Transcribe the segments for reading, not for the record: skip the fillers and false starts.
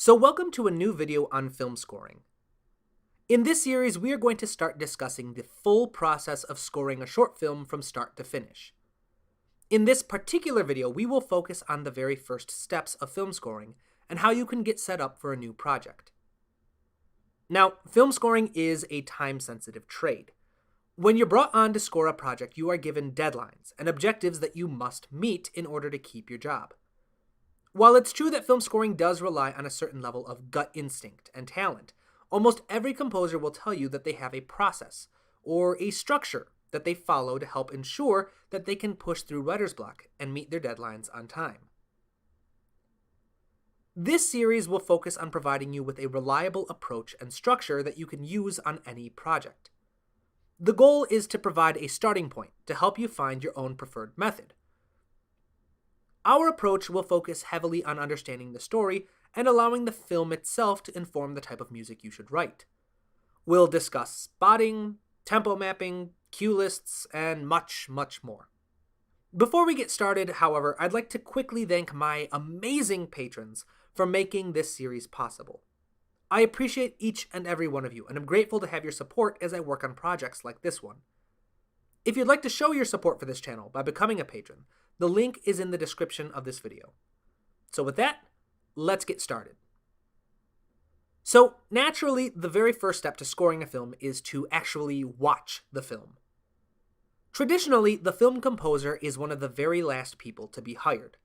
So welcome to a new video on film scoring. In this series, we are going to start discussing the full process of scoring a short film from start to finish. In this particular video, we will focus on the very first steps of film scoring and how you can get set up for a new project. Now, film scoring is a time-sensitive trade. When you're brought on to score a project, you are given deadlines and objectives that you must meet in order to keep your job. While it's true that film scoring does rely on a certain level of gut instinct and talent, almost every composer will tell you that they have a process or a structure that they follow to help ensure that they can push through writer's block and meet their deadlines on time. This series will focus on providing you with a reliable approach and structure that you can use on any project. The goal is to provide a starting point to help you find your own preferred method. Our approach will focus heavily on understanding the story and allowing the film itself to inform the type of music you should write. We'll discuss spotting, tempo mapping, cue lists, and much, much more. Before we get started, however, I'd like to quickly thank my amazing patrons for making this series possible. I appreciate each and every one of you, and I'm grateful to have your support as I work on projects like this one. If you'd like to show your support for this channel by becoming a patron, the link is in the description of this video. So with that, let's get started. So naturally, the very first step to scoring a film is to actually watch the film. Traditionally, the film composer is one of the very last people to be hired.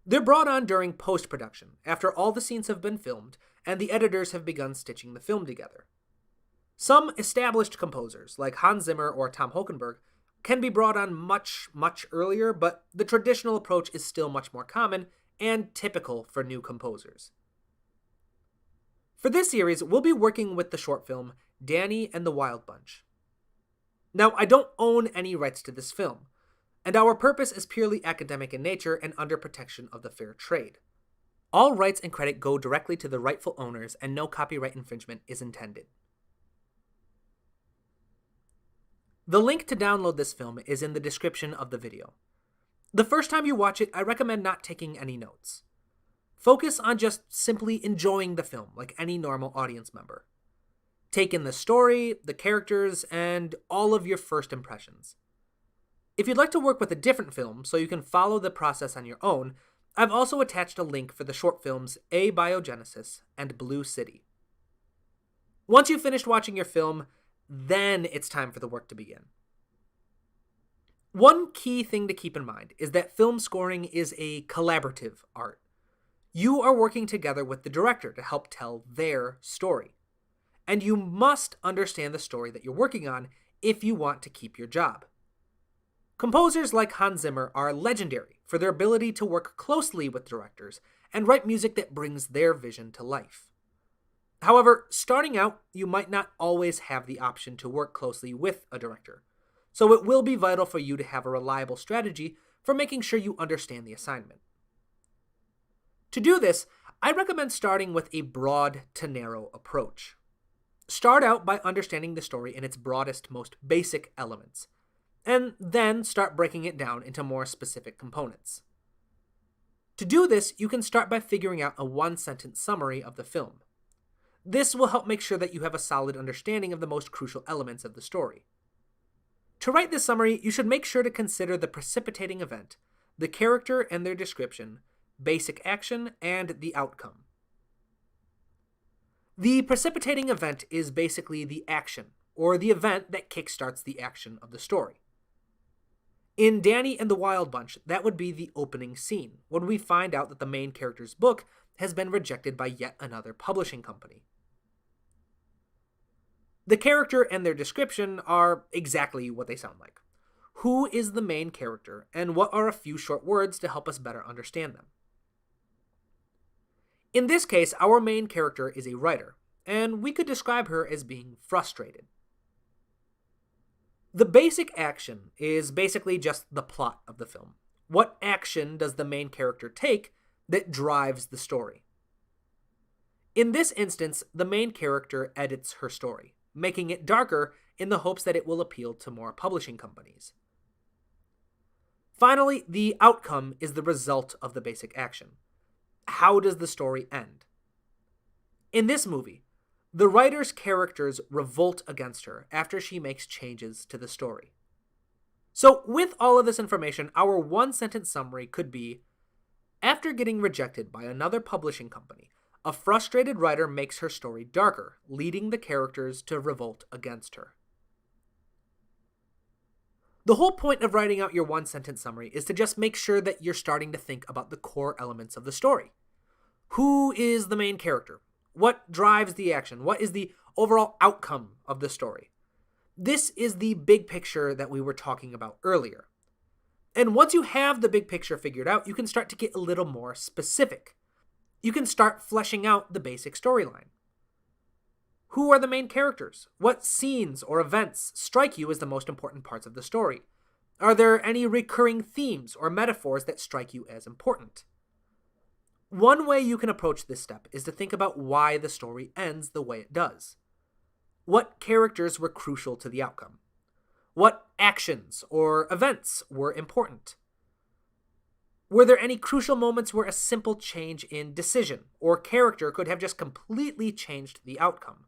They're brought on during post-production, after all the scenes have been filmed and the editors have begun stitching the film together. Some established composers, like Hans Zimmer or Tom Hokenberg, can be brought on much earlier, but the traditional approach is still much more common and typical for new composers. For this series, we'll be working with the short film Danny and the Wild Bunch. Now, I don't own any rights to this film, and our purpose is purely academic in nature and under protection of the fair trade. All rights and credit go directly to the rightful owners, and no copyright infringement is intended. The link to download this film is in the description of the video. The first time you watch it, I recommend not taking any notes. Focus on just simply enjoying the film like any normal audience member. Take in the story, the characters, and all of your first impressions. If you'd like to work with a different film so you can follow the process on your own, I've also attached a link for the short films Abiogenesis and Blue City. Once you've finished watching your film, then it's time for the work to begin. One key thing to keep in mind is that film scoring is a collaborative art. You are working together with the director to help tell their story. And you must understand the story that you're working on if you want to keep your job. Composers like Hans Zimmer are legendary for their ability to work closely with directors and write music that brings their vision to life. However, starting out, you might not always have the option to work closely with a director, so it will be vital for you to have a reliable strategy for making sure you understand the assignment. To do this, I recommend starting with a broad to narrow approach. Start out by understanding the story in its broadest, most basic elements, and then start breaking it down into more specific components. To do this, you can start by figuring out a one-sentence summary of the film. This will help make sure that you have a solid understanding of the most crucial elements of the story. To write this summary, you should make sure to consider the precipitating event, the character and their description, basic action, and the outcome. The precipitating event is basically the action, or the event that kickstarts the action of the story. In Danny and the Wild Bunch, that would be the opening scene, when we find out that the main character's book has been rejected by yet another publishing company. The character and their description are exactly what they sound like. Who is the main character, and what are a few short words to help us better understand them? In this case, our main character is a writer, and we could describe her as being frustrated. The basic action is basically just the plot of the film. What action does the main character take that drives the story? In this instance, the main character edits her story, making it darker in the hopes that it will appeal to more publishing companies. Finally, the outcome is the result of the basic action. How does the story end? In this movie, the writer's characters revolt against her after she makes changes to the story. So, with all of this information, our one-sentence summary could be, after getting rejected by another publishing company, a frustrated writer makes her story darker, leading the characters to revolt against her. The whole point of writing out your one-sentence summary is to just make sure that you're starting to think about the core elements of the story. Who is the main character? What drives the action? What is the overall outcome of the story? This is the big picture that we were talking about earlier. And once you have the big picture figured out, you can start to get a little more specific. You can start fleshing out the basic storyline. Who are the main characters? What scenes or events strike you as the most important parts of the story? Are there any recurring themes or metaphors that strike you as important? One way you can approach this step is to think about why the story ends the way it does. What characters were crucial to the outcome? What actions or events were important? Were there any crucial moments where a simple change in decision or character could have just completely changed the outcome?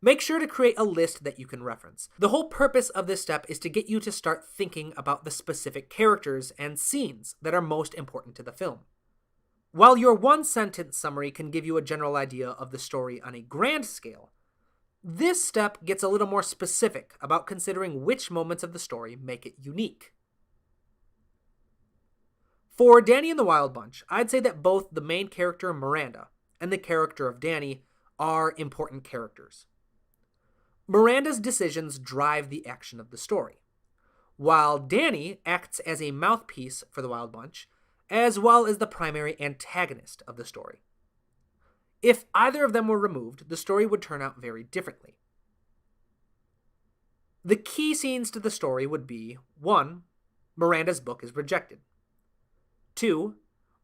Make sure to create a list that you can reference. The whole purpose of this step is to get you to start thinking about the specific characters and scenes that are most important to the film. While your one-sentence summary can give you a general idea of the story on a grand scale, this step gets a little more specific about considering which moments of the story make it unique. For Danny and the Wild Bunch, I'd say that both the main character Miranda and the character of Danny are important characters. Miranda's decisions drive the action of the story, while Danny acts as a mouthpiece for the Wild Bunch, as well as the primary antagonist of the story. If either of them were removed, the story would turn out very differently. The key scenes to the story would be 1. Miranda's book is rejected. 2.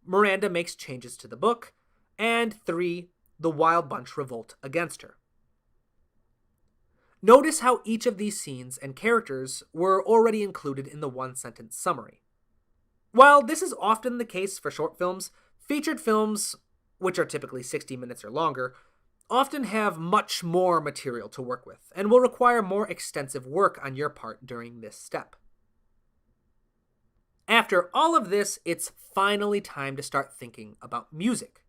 Miranda makes changes to the book. And 3. The Wild Bunch revolt against her. Notice how each of these scenes and characters were already included in the one-sentence summary. While this is often the case for short films, featured films, which are typically 60 minutes or longer, often have much more material to work with and will require more extensive work on your part during this step. After all of this, it's finally time to start thinking about music.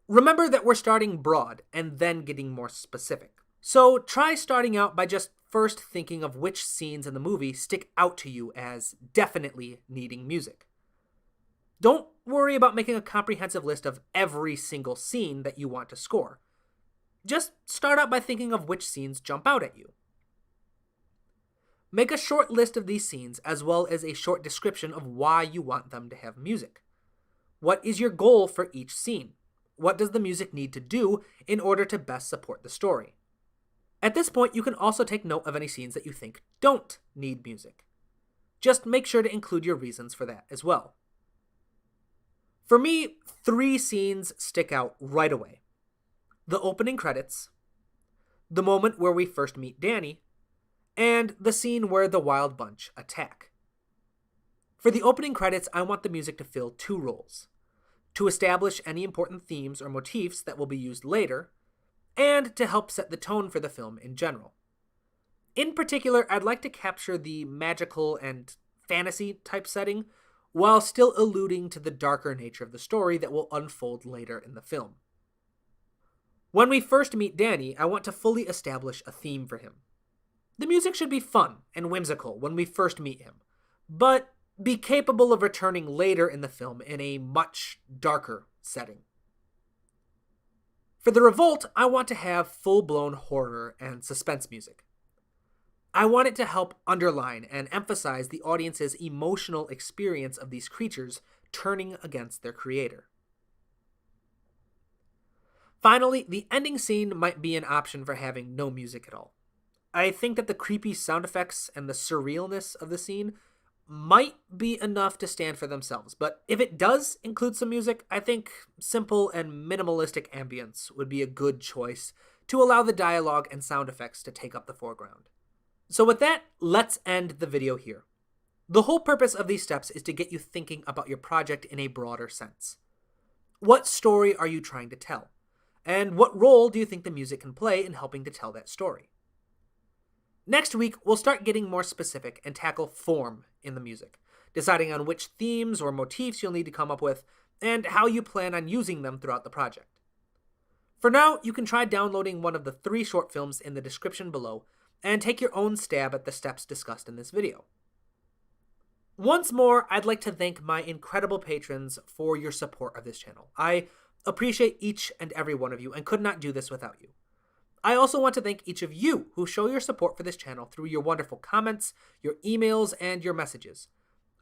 Remember that we're starting broad and then getting more specific. So try starting out by just first thinking of which scenes in the movie stick out to you as definitely needing music. Don't worry about making a comprehensive list of every single scene that you want to score. Just start out by thinking of which scenes jump out at you. Make a short list of these scenes as well as a short description of why you want them to have music. What is your goal for each scene? What does the music need to do in order to best support the story? At this point, you can also take note of any scenes that you think don't need music. Just make sure to include your reasons for that as well. For me, 3 scenes stick out right away. The opening credits, the moment where we first meet Danny, and the scene where the Wild Bunch attack. For the opening credits, I want the music to fill 2 roles: to establish any important themes or motifs that will be used later, and to help set the tone for the film in general. In particular, I'd like to capture the magical and fantasy type setting while still alluding to the darker nature of the story that will unfold later in the film. When we first meet Danny, I want to fully establish a theme for him. The music should be fun and whimsical when we first meet him, but be capable of returning later in the film in a much darker setting. For the revolt, I want to have full-blown horror and suspense music. I want it to help underline and emphasize the audience's emotional experience of these creatures turning against their creator. Finally, the ending scene might be an option for having no music at all. I think that the creepy sound effects and the surrealness of the scene might be enough to stand for themselves, but if it does include some music, I think simple and minimalistic ambience would be a good choice to allow the dialogue and sound effects to take up the foreground. So with that, let's end the video here. The whole purpose of these steps is to get you thinking about your project in a broader sense. What story are you trying to tell? And what role do you think the music can play in helping to tell that story? Next week, we'll start getting more specific and tackle form in the music, deciding on which themes or motifs you'll need to come up with, and how you plan on using them throughout the project. For now, you can try downloading one of the 3 short films in the description below, and take your own stab at the steps discussed in this video. Once more, I'd like to thank my incredible patrons for your support of this channel. I appreciate each and every one of you and could not do this without you. I also want to thank each of you who show your support for this channel through your wonderful comments, your emails, and your messages.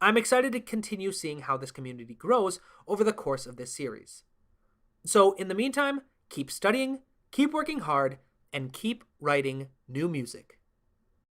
I'm excited to continue seeing how this community grows over the course of this series. So in the meantime, keep studying, keep working hard, and keep writing new music.